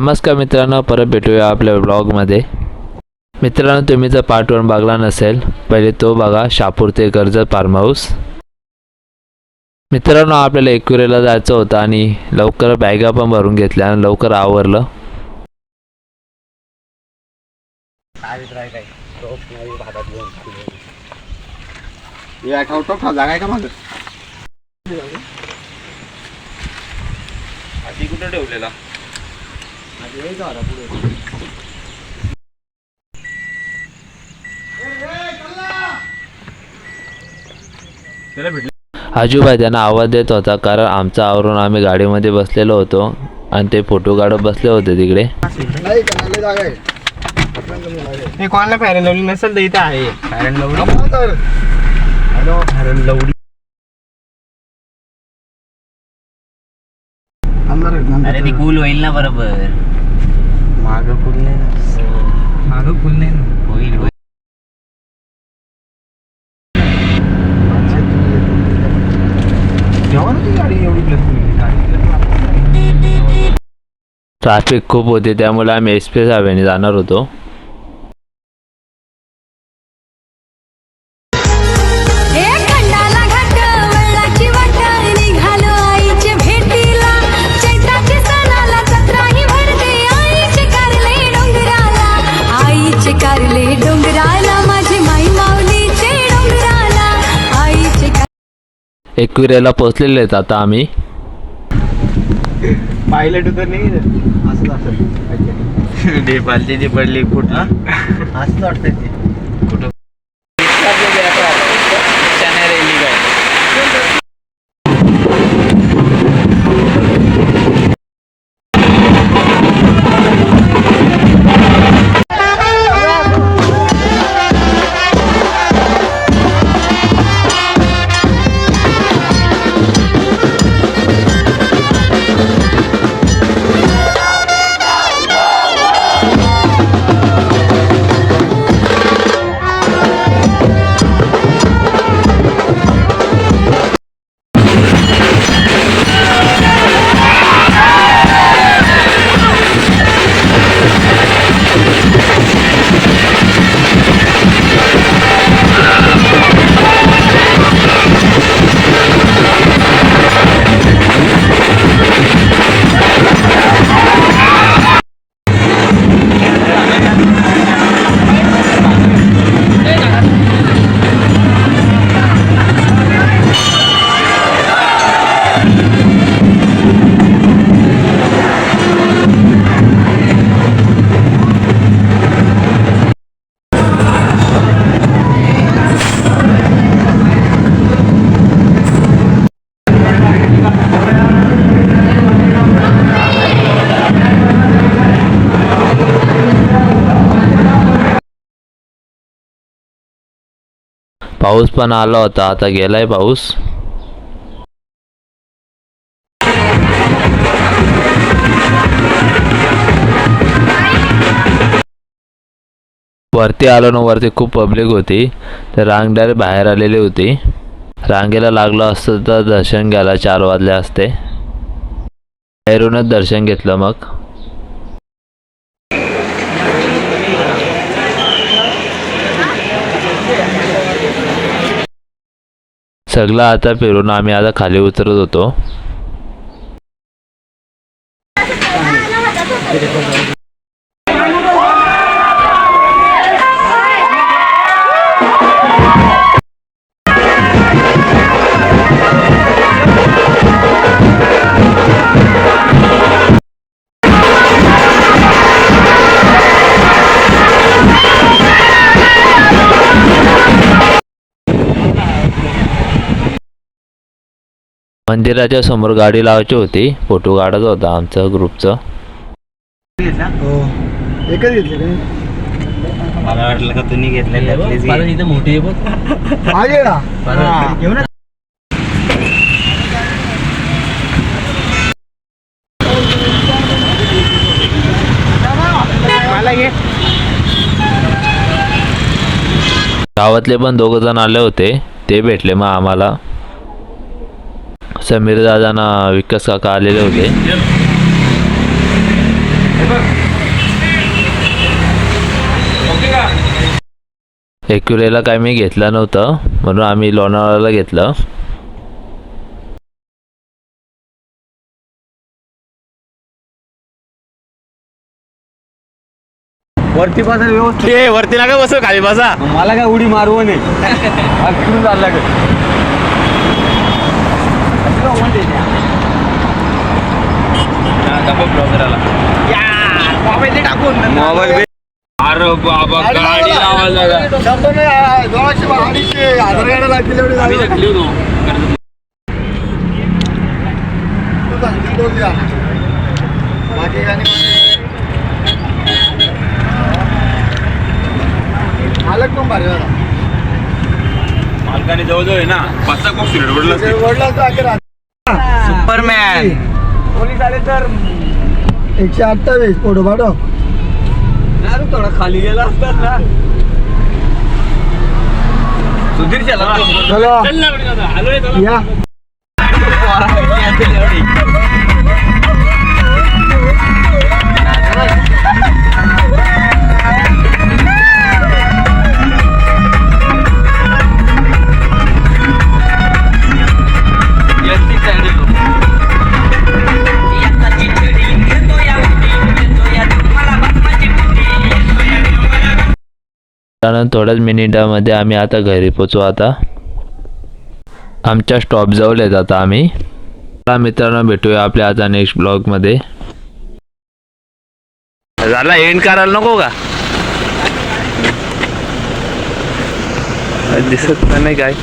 नमस्कार मित्रांनो, परत भेटूया आपल्या ब्लॉगमध्ये। मित्रांनो, तुम्ही जर पार्ट 1 बघला नसेल पहिले तो बघा, शहापूर ते कर्जत फार्म हाऊस। मित्रांनो, आपल्याला एकविरेला जायचं होतं आणि लवकर बॅगा पण भरून घेतल्या आणि लवकर आवरलं। कुठं ठेवलेला आजूबाई त्यांना आवाज देत होता, कारण आमचा आवरून आम्ही गाडीमध्ये बसलेलो होतो आणि ते फोटो काढत बसले होते तिकडे। कोणाला फॅरन लवली नसेल तर इथे आहे फॅरन लवडी। अरे ती कूल होईल ना बरोबर। मागं कूल नाही ना, होईल होईल। ट्रॅफिक खूप होते, त्यामुळे आम्ही एक्सप्रेस हायवेने जाणार होतो। एकविरेला पोहोचलेले आहेत आता आम्ही। पायलट उतर नाही असं असं नेपाळची जी पडली कुठं असं वाटतं ते कुठं पाऊस पण आला होता, आता गेलाय पाऊस। वरती आलो ना, वरती खूप पब्लिक होती, तर रांग डायरेक्ट बाहेर आलेली होती। रांगेला लागलं असतं तर दर्शन घ्यायला 4 वाजले असते। बाहेरूनच दर्शन घेतलं मग। सगळं आता फिरून आम्ही आता खाली उतरत होतो। मंदिराच्या समोर गाडी लावायची होती, फोटो काढत होता आमचं ग्रुपचं। मला वाटलं का तुम्ही घेतलेलं इथे मोठी गावातले पण 2 जण आले होते, ते भेटले मग आम्हाला। समीर दादा ना विकास काका आलेले होते। एकुरेला काय मी घेतलं नव्हतं म्हणून आम्ही लोणावळ्याला घेतलं. वरती बसा व्यवस्थित. वरती नका बसू खाली बसा. मला काय उडी मारव नाही तिकडून चालला मोबाईल. अरे बाबा गाडी लावायला मालकाने जवळजवळ आहे ना 5 कोस सुपरमॅन. पोलीस आले तर 128 फोटो पाठव. थोडा खाली गेला असतात ना. सुधीर चला चलो या. त्यानंतर थोड्याच मिनिटामध्ये आम्ही आता घरी पोचू. आता आमच्या स्टॉप जवळ येत आता आम्ही. मित्रांनो भेटूया आपल्या आता नेक्स्ट ब्लॉगमध्ये. झाला एंड करायला नको का? दिसत नाही काय.